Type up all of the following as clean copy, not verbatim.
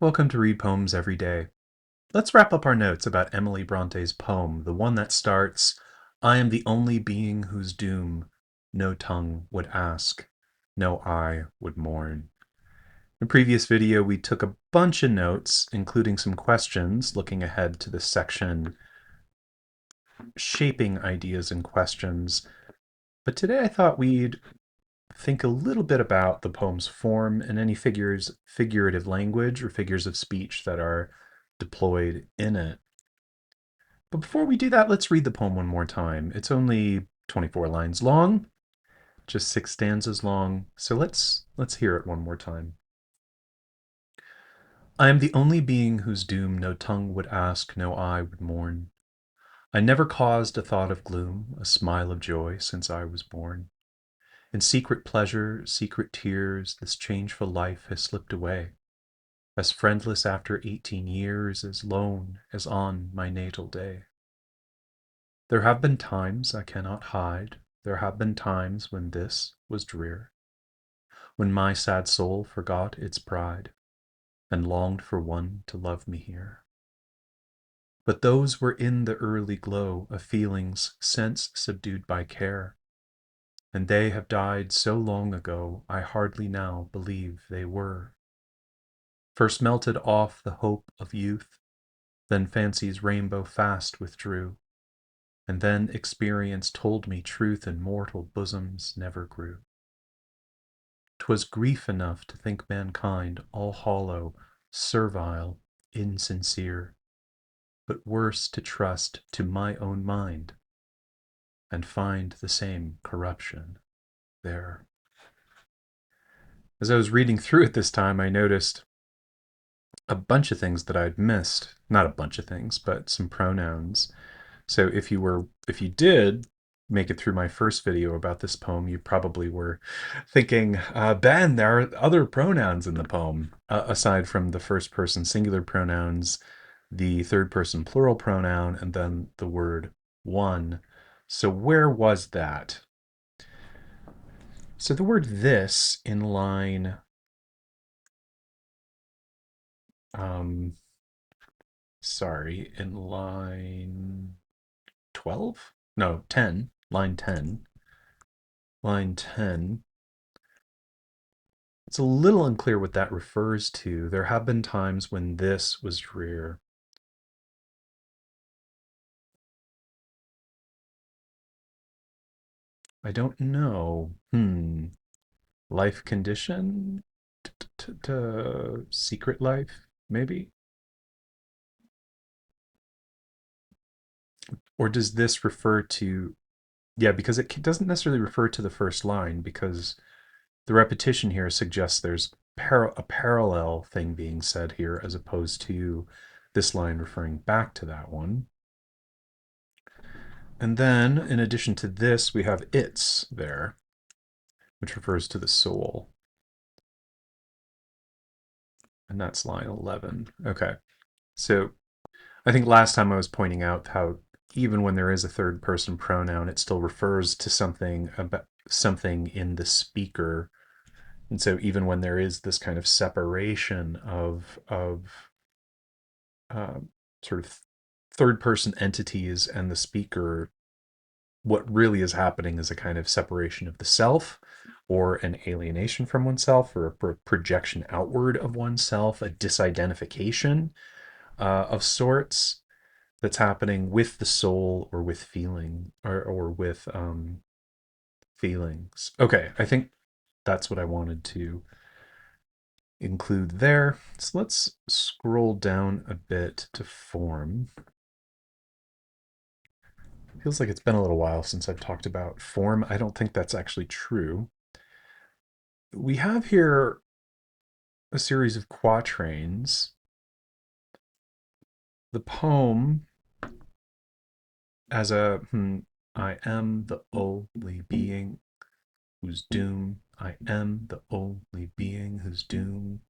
Welcome to Read Poems Every Day. Let's wrap up our notes about Emily Bronte's poem, the one that starts, I am the only being whose doom no tongue would ask, no eye would mourn. In the previous video, we took a bunch of notes, including some questions, looking ahead to this section, shaping ideas and questions. But today I thought we'd think a little bit about the poem's form and any figurative language or figures of speech that are deployed in it. But before we do that, let's read the poem one more time. It's only 24 lines long, just 6 stanzas long, so let's hear it one more time. I am the only being whose doom no tongue would ask, no eye would mourn. I never caused a thought of gloom, a smile of joy since I was born. In secret pleasure, secret tears, this changeful life has slipped away, as friendless after 18 years, as lone as on my natal day. There have been times I cannot hide, there have been times when this was drear, when my sad soul forgot its pride, and longed for one to love me here. But those were in the early glow of feelings since subdued by care, and they have died so long ago I hardly now believe they were. First melted off the hope of youth, then fancy's rainbow fast withdrew, and then experience told me truth in mortal bosoms never grew. 'Twas grief enough to think mankind all hollow, servile, insincere, but worse to trust to my own mind, and find the same corruption there. As I was reading through it this time, I noticed a bunch of things that I'd missed. Not a bunch of things, but some pronouns. So if you did make it through my first video about this poem, you probably were thinking, Ben, there are other pronouns in the poem, aside from the first person singular pronouns, the third person plural pronoun, and then the word one. So where was that? So the word this in line, um, in line 12? No, 10, line 10. Line 10. It's a little unclear what that refers to. There have been times when this was drear. I don't know. Life condition? Secret life, maybe? Or does this refer to... Yeah, because it doesn't necessarily refer to the first line, because the repetition here suggests there's a parallel thing being said here as opposed to this line referring back to that one. And then, in addition to this, we have its there, which refers to the soul. And that's line 11. Okay. So I think last time I was pointing out how even when there is a third person pronoun, it still refers to something about something in the speaker. And so even when there is this kind of separation of uh, sort of third person entities and the speaker, what really is happening is a kind of separation of the self, or an alienation from oneself, or a projection outward of oneself, a disidentification of sorts that's happening with the soul or with feeling, or with feelings. Okay, I think that's what I wanted to include there. So let's scroll down a bit to form. Feels like it's been a little while since I've talked about form. I don't think that's actually true. We have here a series of quatrains. The poem as a I am the only being whose doom, I am the only being whose doom.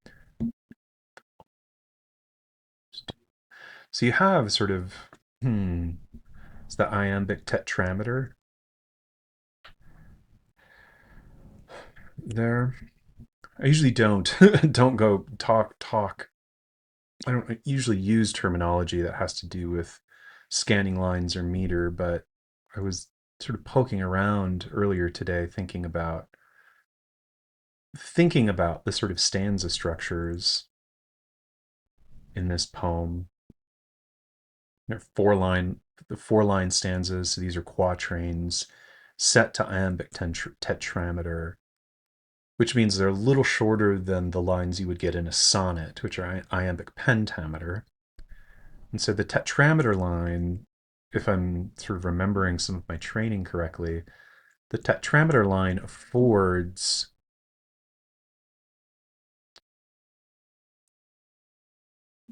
So you have sort of, it's the iambic tetrameter there. I usually don't don't go talk I don't usually use terminology that has to do with scanning lines or meter, but I was sort of poking around earlier today thinking about the sort of stanza structures in this poem. They're the 4 line stanzas. So these are quatrains set to iambic tetrameter, which means they're a little shorter than the lines you would get in a sonnet, which are iambic pentameter. And so the tetrameter line, if I'm sort of remembering some of my training correctly, the tetrameter line affords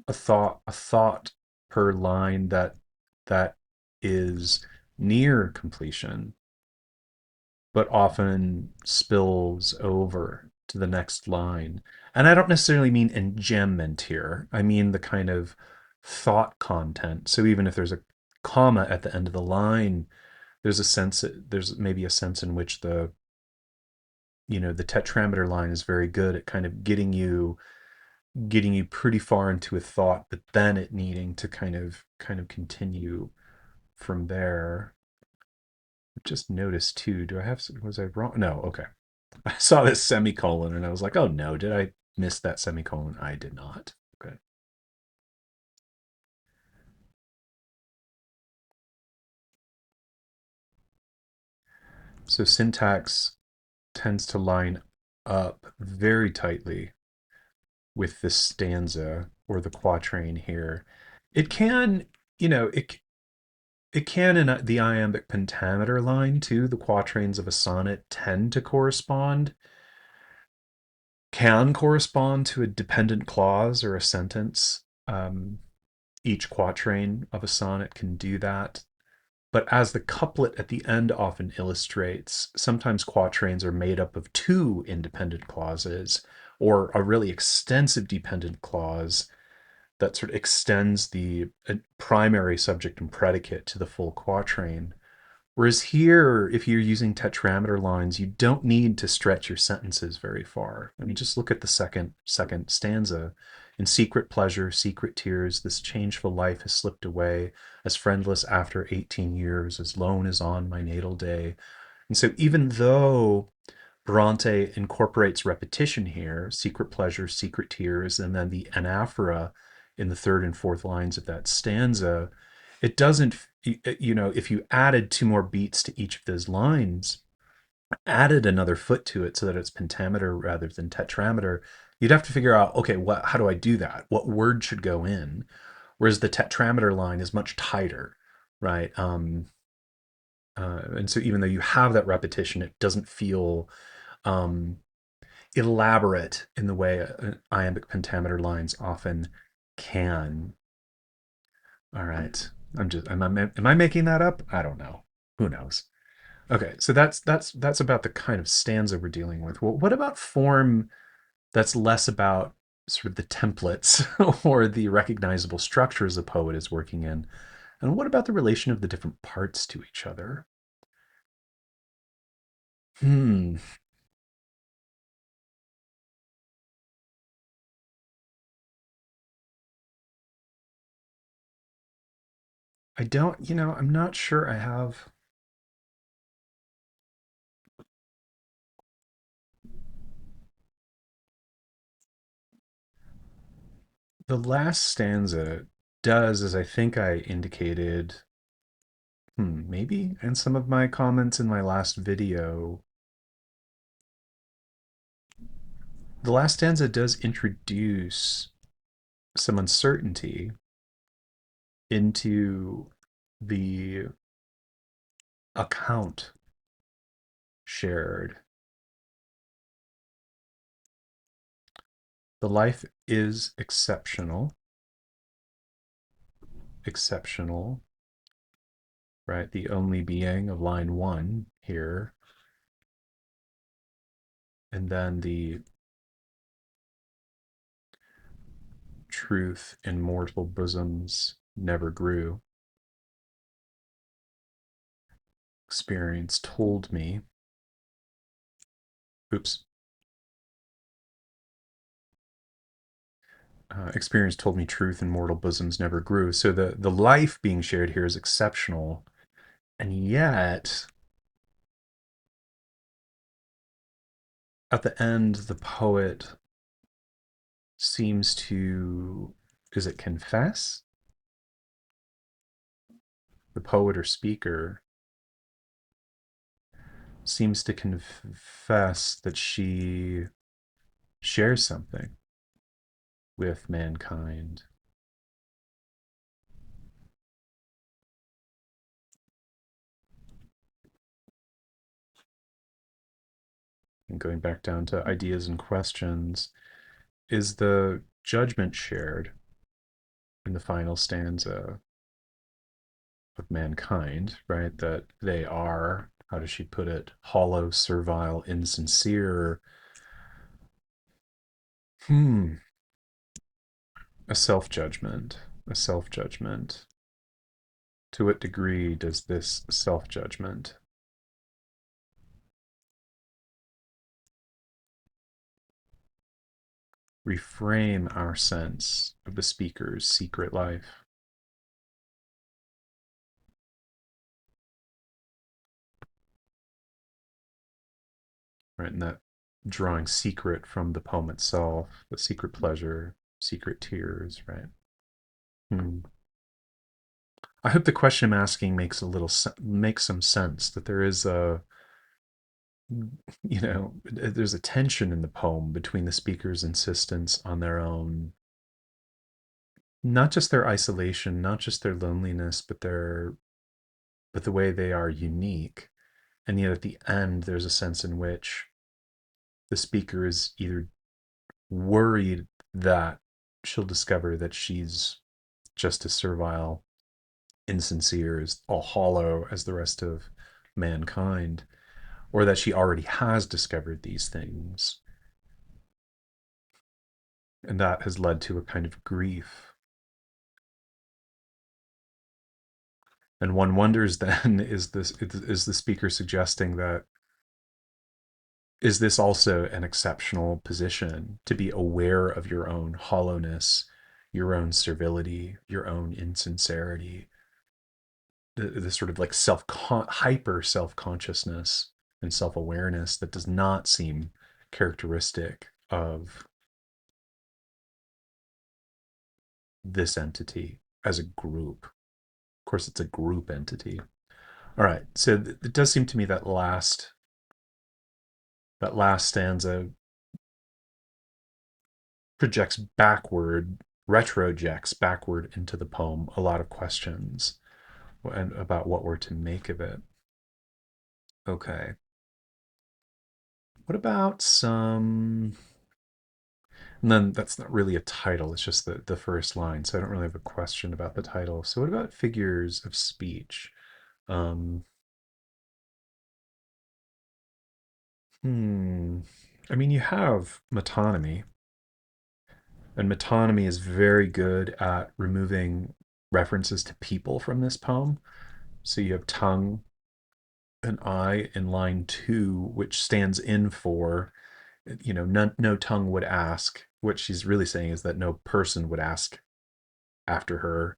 a thought per line that is near completion, but often spills over to the next line. And I don't necessarily mean enjambment here. I mean the kind of thought content. So even if there's a comma at the end of the line, there's maybe a sense in which the tetrameter line is very good at kind of getting you pretty far into a thought, but then it needing to kind of continue from there. I just noticed too. Was I wrong? No, okay. I saw this semicolon and I was like, oh no, did I miss that semicolon? I did not. Okay. So syntax tends to line up very tightly with this stanza or the quatrain here. It can, it can in the iambic pentameter line too. The quatrains of a sonnet tend to can correspond to a dependent clause or a sentence. Each quatrain of a sonnet can do that. But as the couplet at the end often illustrates, sometimes quatrains are made up of two independent clauses or a really extensive dependent clause that sort of extends the primary subject and predicate to the full quatrain. Whereas here, if you're using tetrameter lines, you don't need to stretch your sentences very far. I mean, just look at the second stanza. In secret pleasure, secret tears, this changeful life has slipped away, as friendless after 18 years, as lone as on my natal day. And so even though Bronte incorporates repetition here, secret pleasure, secret tears, and then the anaphora in the third and fourth lines of that stanza, it doesn't, if you added 2 more beats to each of those lines, added another foot to it so that it's pentameter rather than tetrameter, you'd have to figure out, okay, how do I do that? What word should go in? Whereas the tetrameter line is much tighter, right? And so even though you have that repetition, it doesn't feel um, elaborate in the way iambic pentameter lines often can. All right. Am I making that up? I don't know. Who knows? Okay, so that's about the kind of stanza we're dealing with. Well, what about form that's less about sort of the templates or the recognizable structures a poet is working in? And what about the relation of the different parts to each other? Hmm. I'm not sure I have. The last stanza does, as I think I indicated, maybe in some of my comments in my last video, the last stanza does introduce some uncertainty into the account shared. The life is exceptional, right? The only being of line 1 here. And then the truth in mortal bosoms never grew. Experience told me. Oops. experience told me truth in mortal bosoms never grew. So the life being shared here is exceptional, and yet at the end, the poet seems to, is it confess? The poet or speaker seems to confess that she shares something with mankind. And going back down to ideas and questions, is the judgment shared in the final stanza of mankind, right? That they are, how does she put it, hollow, servile, insincere. Hmm, a self judgment, a self judgment. To what degree does this self judgment reframe our sense of the speaker's secret life? Right, and that drawing secret from the poem itself, the secret pleasure, secret tears, right? Hmm. I hope the question I'm asking makes some sense. That there is there's a tension in the poem between the speaker's insistence on their own, not just their isolation, not just their loneliness, but the way they are unique. And yet at the end, there's a sense in which the speaker is either worried that she'll discover that she's just as servile, insincere, as all hollow as the rest of mankind, or that she already has discovered these things. And that has led to a kind of grief. And one wonders then, is the speaker suggesting that, is this also an exceptional position to be aware of your own hollowness, your own servility, your own insincerity, the sort of like hyper self-consciousness and self-awareness that does not seem characteristic of this entity as a group. Of course, it's a group entity. All right, so it does seem to me that last stanza projects backward, retrojects backward into the poem a lot of questions and about what we're to make of it. Okay. What about some, and then that's not really a title, it's just the first line. So I don't really have a question about the title. So what about figures of speech? Um, hmm. I mean, you have metonymy, and metonymy is very good at removing references to people from this poem. So you have tongue and I in line 2, which stands in for, no tongue would ask. What she's really saying is that no person would ask after her,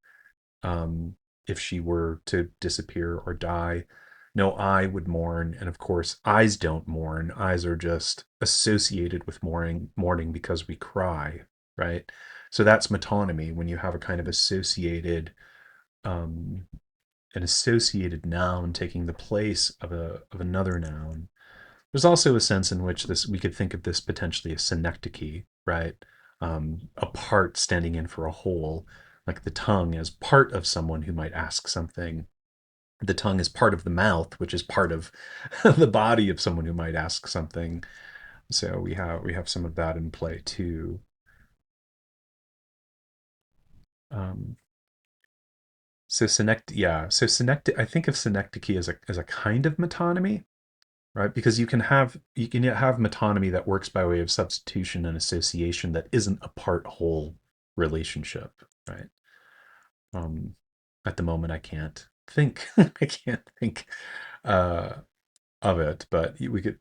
um, if she were to disappear or die. No eye would mourn, and of course, eyes don't mourn. Eyes are just associated with mourning because we cry, right? So that's metonymy, when you have a kind of um, an associated noun taking the place of another noun. There's also a sense in which this we could think of this potentially as synecdoche, right? A part standing in for a whole, like the tongue as part of someone who might ask something. The tongue is part of the mouth, which is part of the body of someone who might ask something. So we have some of that in play too. Um, so synecdoche. I think of synecdoche as a kind of metonymy, right? Because you can have metonymy that works by way of substitution and association that isn't a part whole relationship, right? Um, at the moment, I can't think. I can't think uh, of it, but we could.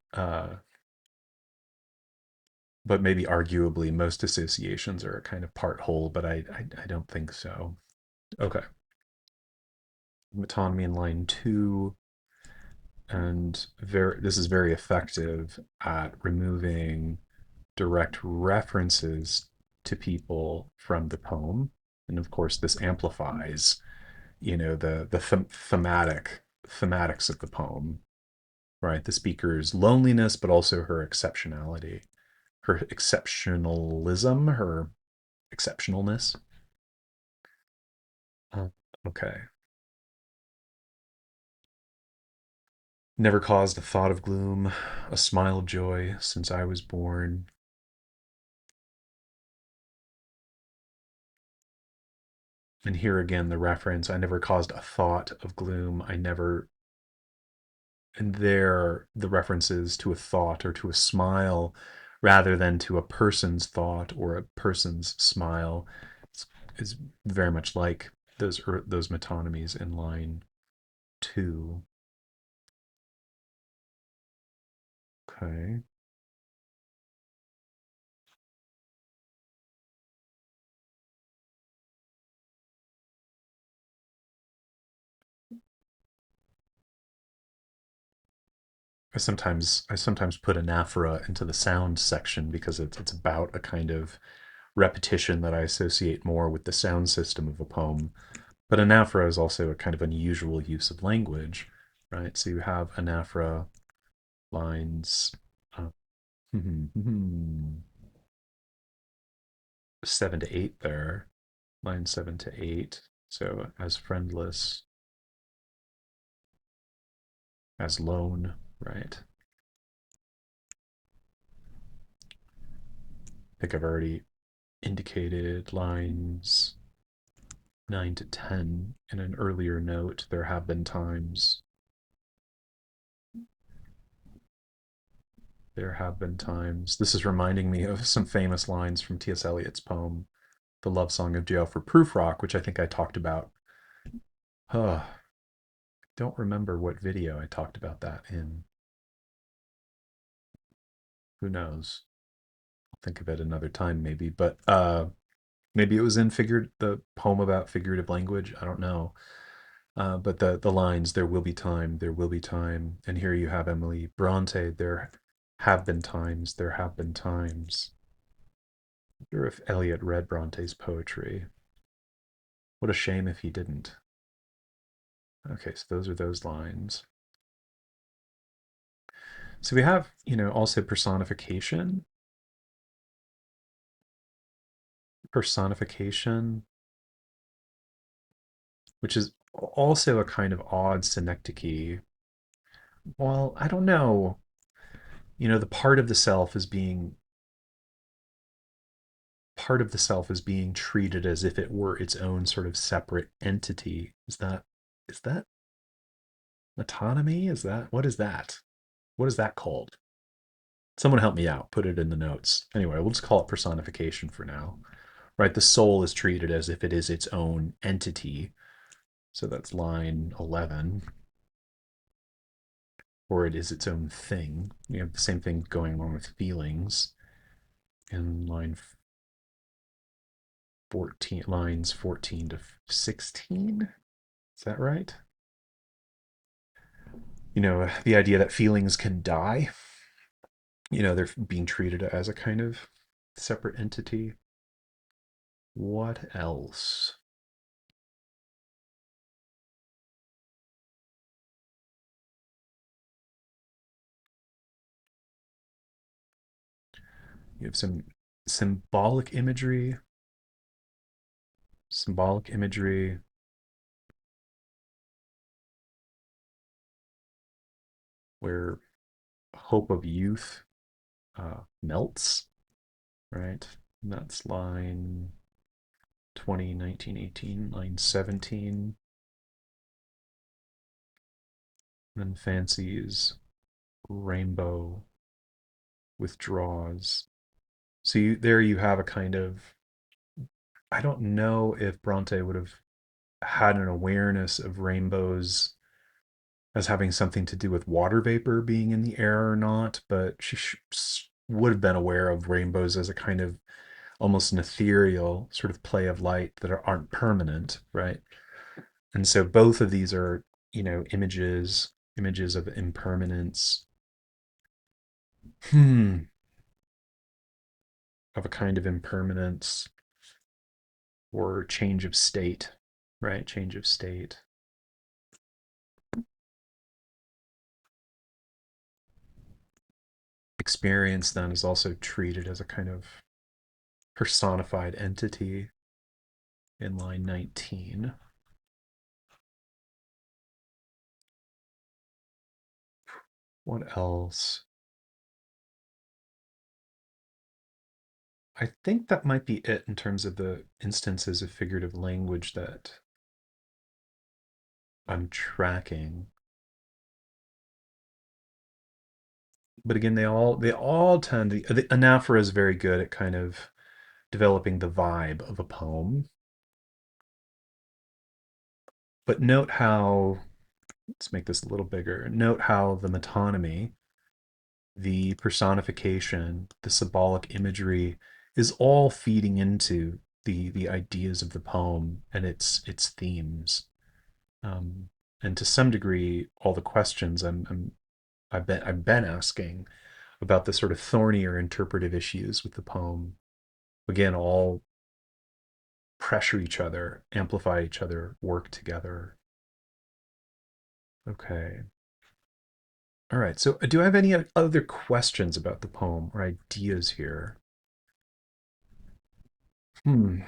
but maybe arguably most associations are a kind of part whole, but I don't think so. Okay. Metonymy in line two, and this is very effective at removing direct references to people from the poem. And of course, this amplifies, thematics of the poem, right? The speaker's loneliness, but also her exceptionality, her exceptionalism, her exceptionalness. Uh, okay. Never caused a thought of gloom, a smile of joy since I was born. And here again, the reference, I never caused a thought of gloom. I never, and there, the references to a thought or to a smile rather than to a person's thought or a person's smile is, is very much like those metonymies in line two. Okay. I sometimes put anaphora into the sound section because it's about a kind of repetition that I associate more with the sound system of a poem. But anaphora is also a kind of unusual use of language, right? So you have anaphora lines uh, 7 to 8 there, line 7 to 8. So as friendless, as lone, right? I think I've already indicated lines 9 to 10 in an earlier note. There have been times. There have been times. This is reminding me of some famous lines from T.S. Eliot's poem, The Love Song of Jail for Prufrock, which I think I talked about. Don't remember what video I talked about that in. Who knows? I'll think of it another time, maybe. But maybe it was in the poem about figurative language. I don't know. But the lines, there will be time, there will be time. And here you have Emily Brontë, there have been times, there have been times. I wonder if Eliot read Bronte's poetry. What a shame if he didn't. Okay, so those are those lines. So we have, also personification, which is also a kind of odd synecdoche. Well, I don't know. The part of the self is being treated as if it were its own sort of separate entity. Is that autonomy? Is that what is that? What is that called? Someone help me out. Put it in the notes. Anyway, we'll just call it personification for now. Right? The soul is treated as if it is its own entity. So that's line 11. Or it is its own thing. You have the same thing going on with feelings in lines 14 to 16. Is that right? The idea that feelings can die, they're being treated as a kind of separate entity. What else? You have some symbolic imagery, symbolic imagery where hope of youth melts, right? And that's line 20, 19, 18, line 17. And fancies rainbow withdraws. So there you have a kind of, I don't know if Bronte would have had an awareness of rainbows as having something to do with water vapor being in the air or not, but would have been aware of rainbows as a kind of almost an ethereal sort of play of light that aren't permanent, right? And so both of these are, images of impermanence, hmm, of a kind of impermanence or change of state, right? Change of state. Experience then is also treated as a kind of personified entity in line 19. What else? I think that might be it in terms of the instances of figurative language that I'm tracking. But again, they all tend to, the anaphora is very good at kind of developing the vibe of a poem. But note how, let's make this a little bigger. Note how the metonymy, the personification, the symbolic imagery is all feeding into the ideas of the poem and its themes. Um, and to some degree, all the questions I've been asking about the sort of thornier interpretive issues with the poem, again, all pressure each other, amplify each other, work together. Okay. All right. So, do I have any other questions about the poem or ideas here? Hmm.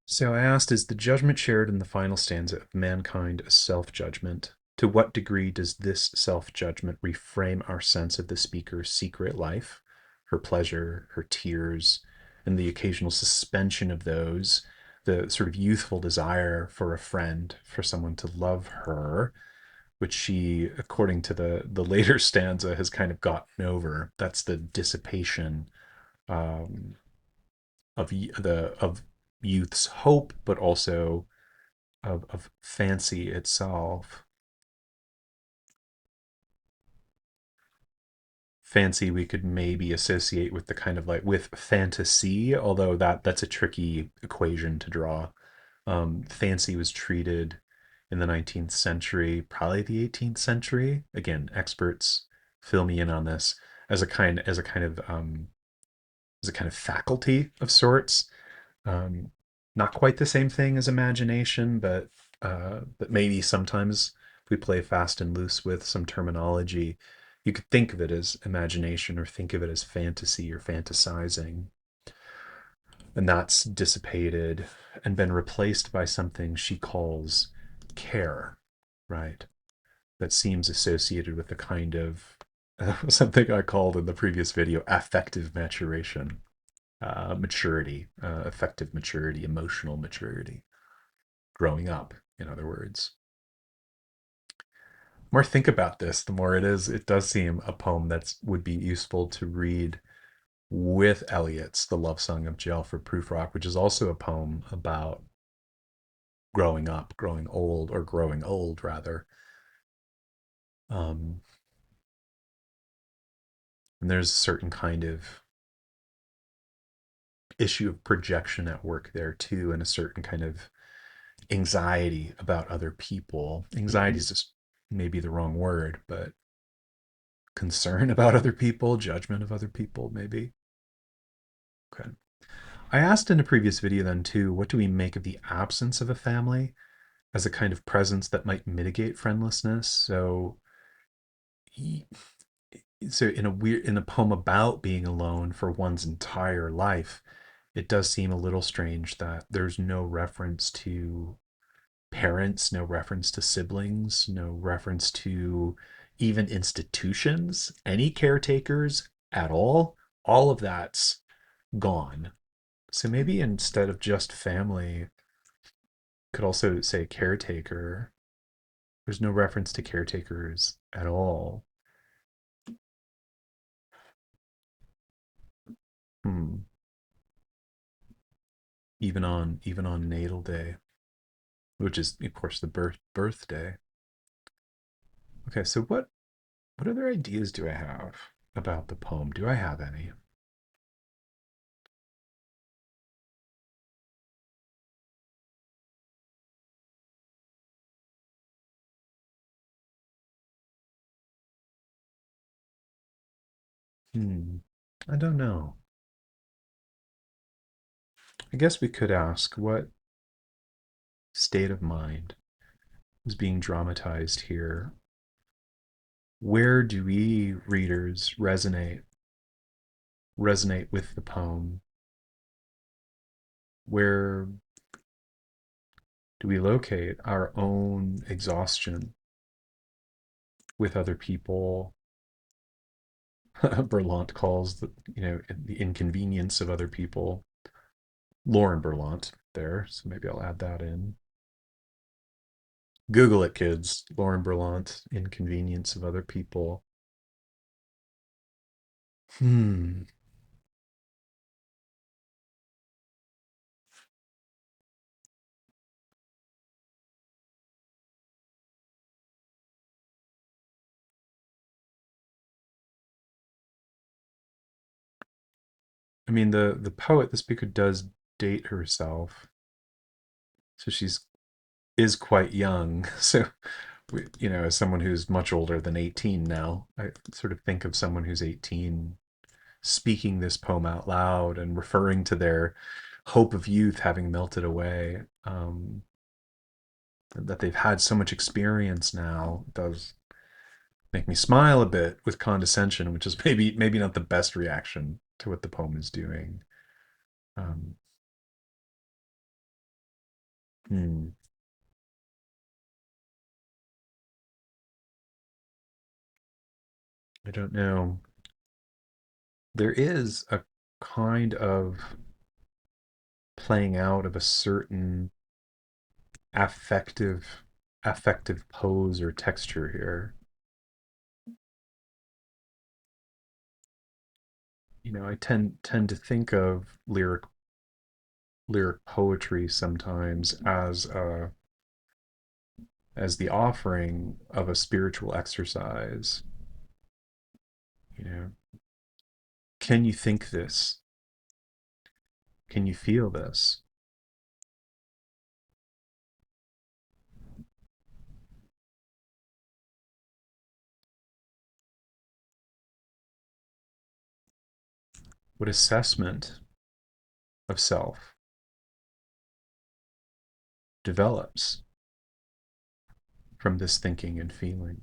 So I asked, is the judgment shared in the final stanza of mankind a self judgment? To what degree does this self judgment reframe our sense of the speaker's secret life, her pleasure, her tears, and the occasional suspension of those, the sort of youthful desire for a friend, for someone to love her, which she, according to the later stanza, has kind of gotten over. That's the dissipation um, of youth's hope, but also of fancy itself. Fancy we could maybe associate with the kind of like with fantasy, although that's a tricky equation to draw. Fancy was treated in the 19th century, probably the 18th century. Again, experts fill me in on this as a kind of faculty of sorts. Um, Not quite the same thing as imagination, but maybe sometimes if we play fast and loose with some terminology, you could think of it as imagination or think of it as fantasy or fantasizing. And that's dissipated and been replaced by something she calls care, right? That seems associated with the kind of something I called in the previous video affective maturation, maturity, affective maturity, emotional maturity, growing up, in other words. The more I think about this, the more it does seem a poem that would be useful to read with Eliot's The Love Song of J. Alfred Prufrock, which is also a poem about growing up, growing old, or growing old rather. Um, and there's a certain kind of issue of projection at work there too, and a certain kind of anxiety about other people. Anxiety is just maybe the wrong word, but concern about other people, judgment of other people, maybe. Okay. I asked in a previous video then too, what do we make of the absence of a family as a kind of presence that might mitigate friendlessness? So in a poem about being alone for one's entire life, it does seem a little strange that there's no reference to parents, no reference to siblings, no reference to even institutions, any caretakers at all. All of that's gone. So maybe instead of just family, could also say caretaker. There's no reference to caretakers at all. Hmm. Even on natal day, which is of course the birthday. Okay, so what other ideas do I have about the poem? Do I have any? Hmm. I don't know. I guess we could ask what state of mind is being dramatized here. Where do we readers resonate with the poem? Where do we locate our own exhaustion with other people? Berlant calls the inconvenience of other people. Lauren Berlant there, so maybe I'll add that in. Google it, kids. Lauren Berlant, inconvenience of other people. Hmm. I mean, the poet, the speaker, does date herself, so she's is quite young. So, as someone who's much older than 18 now, I sort of think of someone who's 18 speaking this poem out loud and referring to their hope of youth having melted away. That they've had so much experience now does make me smile a bit with condescension, which is maybe not the best reaction to what the poem is doing. Um, hmm, I don't know. There is a kind of playing out of a certain affective affective pose or texture here. I tend to think of lyric poetry sometimes as the offering of a spiritual exercise. You know, can you think this? Can you feel this? What assessment of self develops from this thinking and feeling?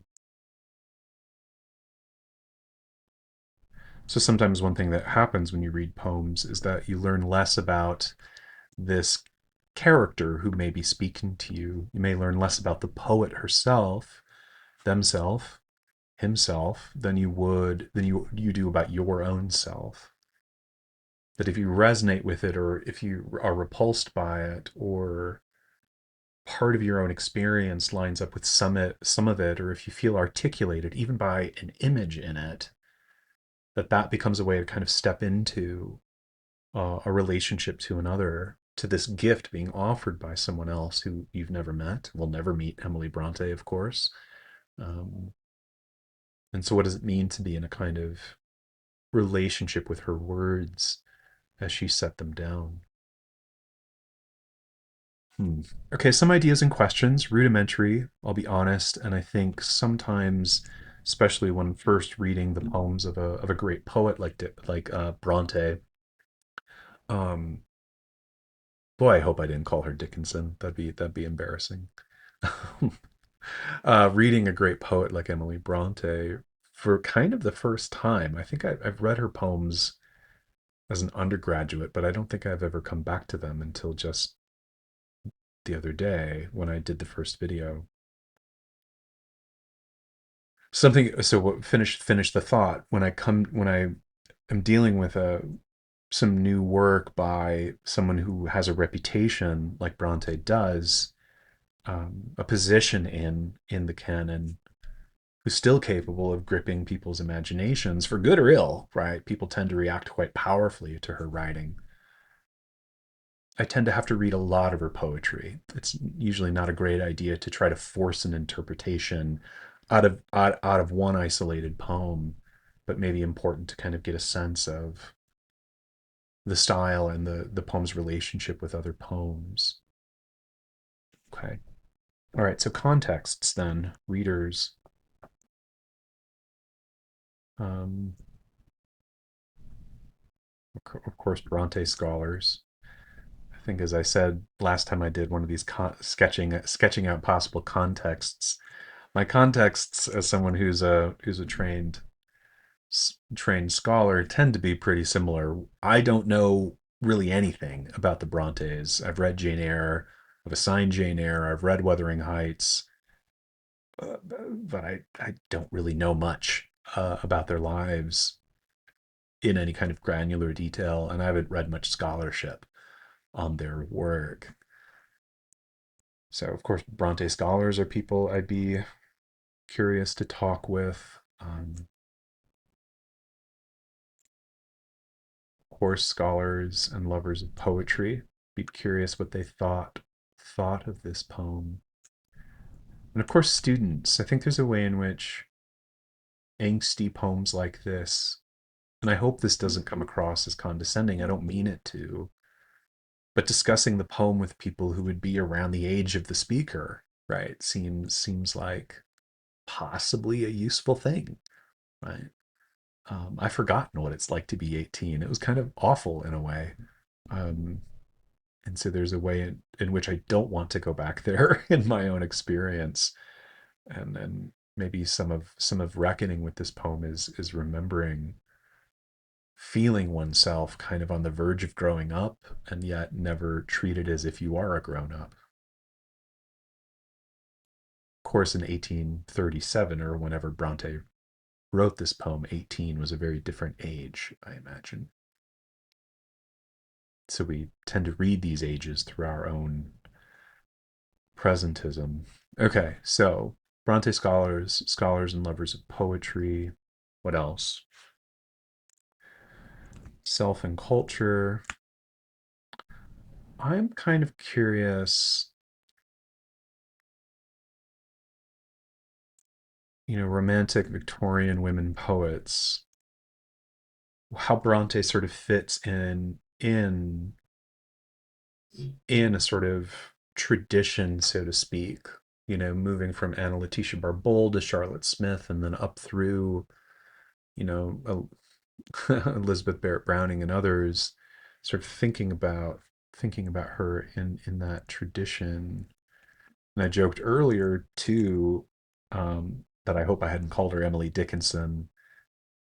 So sometimes one thing that happens when you read poems is that you learn less about this character who may be speaking to you. You may learn less about the poet herself, themself, himself, than you do about your own self. That if you resonate with it, or if you are repulsed by it, or part of your own experience lines up with some of it, or if you feel articulated even by an image in it, that becomes a way to kind of step into a relationship to another, to this gift being offered by someone else who you've never met. We'll never meet Emily Brontë, of course. Um, and so, what does it mean to be in a kind of relationship with her words as she set them down? Hmm. Okay, some ideas and questions, rudimentary, I'll be honest, and I think sometimes, especially when first reading the poems of a great poet like Bronte, um, boy, I hope I didn't call her Dickinson. That'd be embarrassing. Reading a great poet like Emily Bronte for kind of the first time. I think I've read her poems as an undergraduate, but I don't think I've ever come back to them until just the other day when I did the first video. Something so what finish the thought when I am dealing with some new work by someone who has a reputation like Bronte does, a position in the canon, who's still capable of gripping people's imaginations for good or ill, right? People tend to react quite powerfully to her writing. I tend to have to read a lot of her poetry. It's usually not a great idea to try to force an interpretation out of one isolated poem, but maybe important to kind of get a sense of the style and the poem's relationship with other poems. Okay. All right. So contexts then, readers. Um, Of course, Bronte scholars. I think, as I said last time I did one of these sketching out possible contexts. My contexts as someone who's a trained scholar tend to be pretty similar. I don't know really anything about the Brontes. I've read Jane Eyre, I've assigned Jane Eyre, I've read Wuthering Heights, but I don't really know much about their lives in any kind of granular detail, and I haven't read much scholarship on their work. So, of course, Bronte scholars are people I'd be curious to talk with. Horse scholars and lovers of poetry. Be curious what they thought of this poem. And of course, students. I think there's a way in which angsty poems like this, and I hope this doesn't come across as condescending. I don't mean it to, but discussing the poem with people who would be around the age of the speaker, right, seems like possibly a useful thing, right? I've forgotten what it's like to be 18. It was kind of awful in a way. Um, and so there's a way in which I don't want to go back there in my own experience. And maybe some of reckoning with this poem is remembering feeling oneself kind of on the verge of growing up and yet never treated as if you are a grown up. Of course, in 1837 or whenever Bronte wrote this poem, 18 was a very different age, I imagine. So we tend to read these ages through our own presentism. Okay, so Bronte scholars and lovers of poetry. What else? Self and culture. I'm kind of curious, romantic Victorian women poets, how Bronte sort of fits in a sort of tradition, so to speak. Moving from Anna Letitia Barbauld to Charlotte Smith, and then up through, you know, Elizabeth Barrett Browning and others, sort of thinking about her in that tradition. And I joked earlier too, that I hope I hadn't called her Emily Dickinson,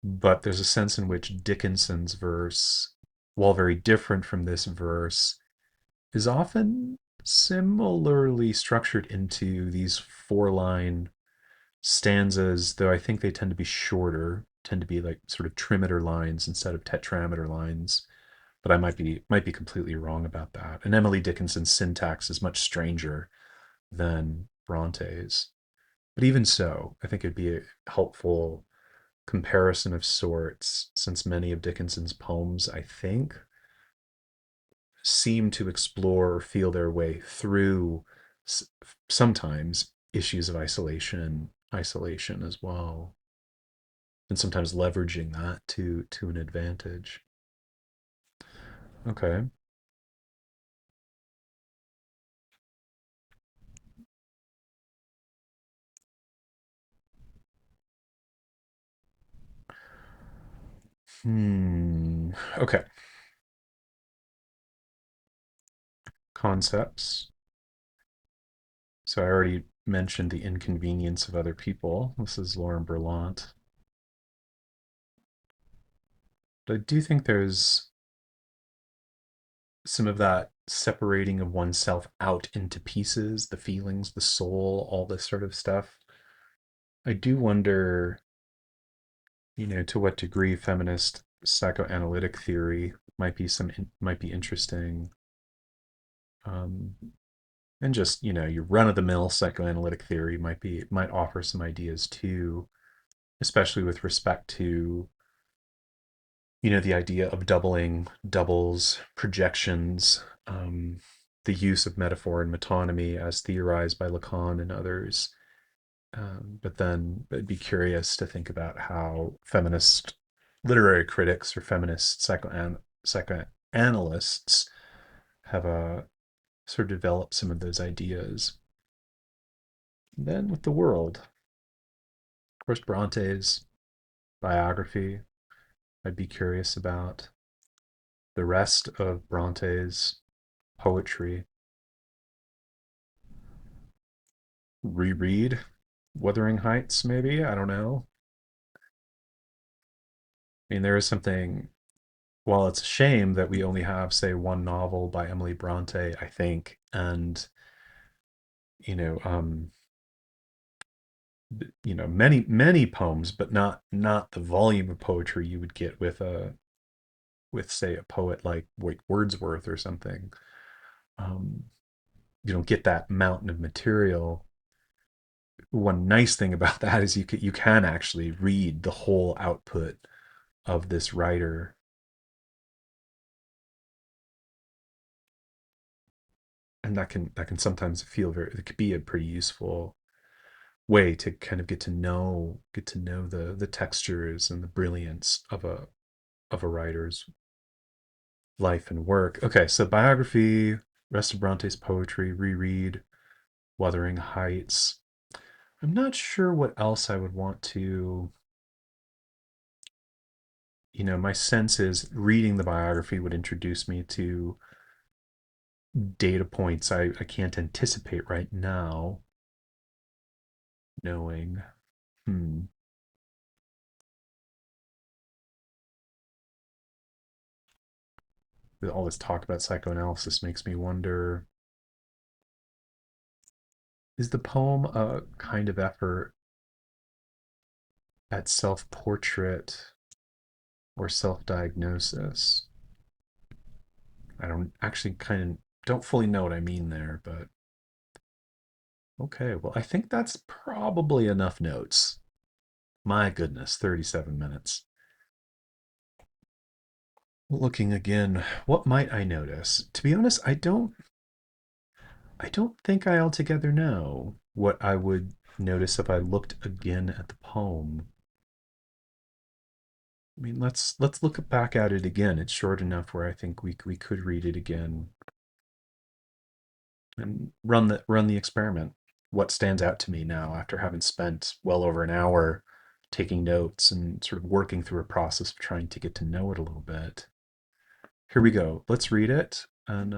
but there's a sense in which Dickinson's verse, while very different from this verse, is often similarly structured into these four-line stanzas, though I think they tend to be shorter, tend to be like sort of trimeter lines instead of tetrameter lines. But I might be completely wrong about that. And Emily Dickinson's syntax is much stranger than Bronte's. But even so, I think it'd be a helpful comparison of sorts, since many of Dickinson's poems, I think, seem to explore or feel their way through sometimes issues of isolation as well, and sometimes leveraging that to an advantage. Okay. Okay. Concepts. So I already mentioned the inconvenience of other people. This is Lauren Berlant. But I do think there's some of that separating of oneself out into pieces, the feelings, the soul, all this sort of stuff. I do wonder, to what degree feminist psychoanalytic theory might be interesting. Um, and just, your run of the mill psychoanalytic theory might offer some ideas too, especially with respect to, the idea of doubling, doubles, projections, the use of metaphor and metonymy as theorized by Lacan and others. But then I'd be curious to think about how feminist literary critics or feminist psychoanalysts have sort of developed some of those ideas. And then with the world, of course, Bronte's biography, I'd be curious about. the rest of Bronte's poetry. Reread Wuthering Heights, maybe? I don't know. I mean, there is something, while it's a shame that we only have, say, one novel by Emily Bronte, I think, and, you know, many, many poems, but not the volume of poetry you would get with, say, a poet like Wordsworth or something. Um, you don't get that mountain of material. One nice thing about that is you can actually read the whole output of this writer, and that can sometimes feel very, it could be a pretty useful way to kind of get to know the textures and the brilliance of a writer's life and work. Okay, so biography, rest of Bronte's poetry, reread Wuthering Heights. I'm not sure what else I would want to. My sense is reading the biography would introduce me to data points I can't anticipate right now, knowing. Hmm. All this talk about psychoanalysis makes me wonder, is the poem a kind of effort at self portrait or self diagnosis? I don't actually kind of don't fully know what I mean there, but okay. Well, I think that's probably enough notes. My goodness, 37 minutes. Looking again, what might I notice? To be honest, I don't think I altogether know what I would notice if I looked again at the poem. I mean, let's look back at it again. It's short enough where I think we could read it again and run the experiment. What stands out to me now after having spent well over an hour taking notes and sort of working through a process of trying to get to know it a little bit. Here we go. Let's read it, and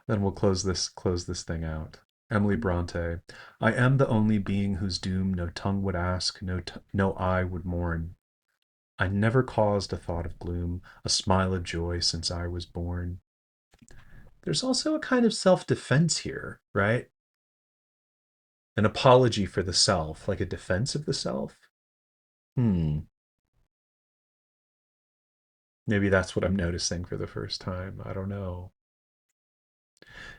then we'll close this thing out. Emily Bronte. I am the only being whose doom no tongue would ask, no eye would mourn. I never caused a thought of gloom, a smile of joy since I was born. There's also a kind of self-defense here, right? An apology for the self, like a defense of the self. Hmm. Maybe that's what I'm noticing for the first time. I don't know.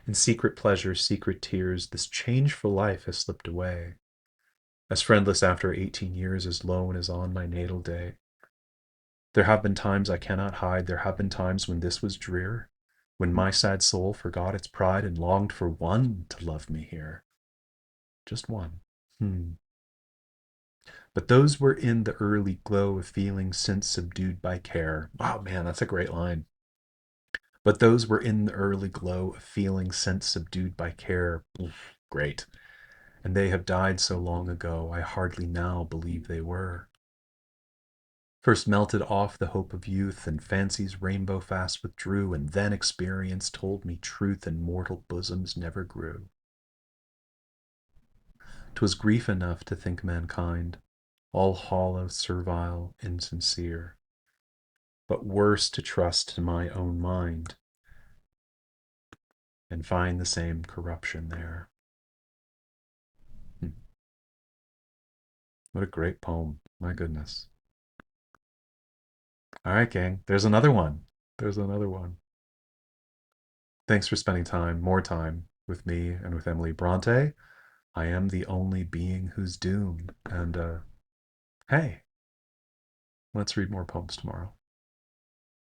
In secret pleasure, secret tears, this changeful life has slipped away. As friendless after 18 years, as lone as on my natal day. There have been times I cannot hide, there have been times when this was drear, when my sad soul forgot its pride and longed for one to love me here. Just one. Hmm. But those were in the early glow of feeling since subdued by care. Wow, man, that's a great line. But those were in the early glow of feeling since subdued by care. Oof, great. And they have died so long ago, I hardly now believe they were. First melted off the hope of youth, and fancy's rainbow fast withdrew, and then experience told me truth in mortal bosoms never grew. 'Twas grief enough to think mankind all hollow, servile, insincere, but worse to trust to my own mind and find the same corruption there. Hmm. What a great poem. My goodness. All right, gang. There's another one. There's another one. Thanks for spending more time with me and with Emily Bronte. I am the only being who's doomed. And hey, let's read more poems tomorrow.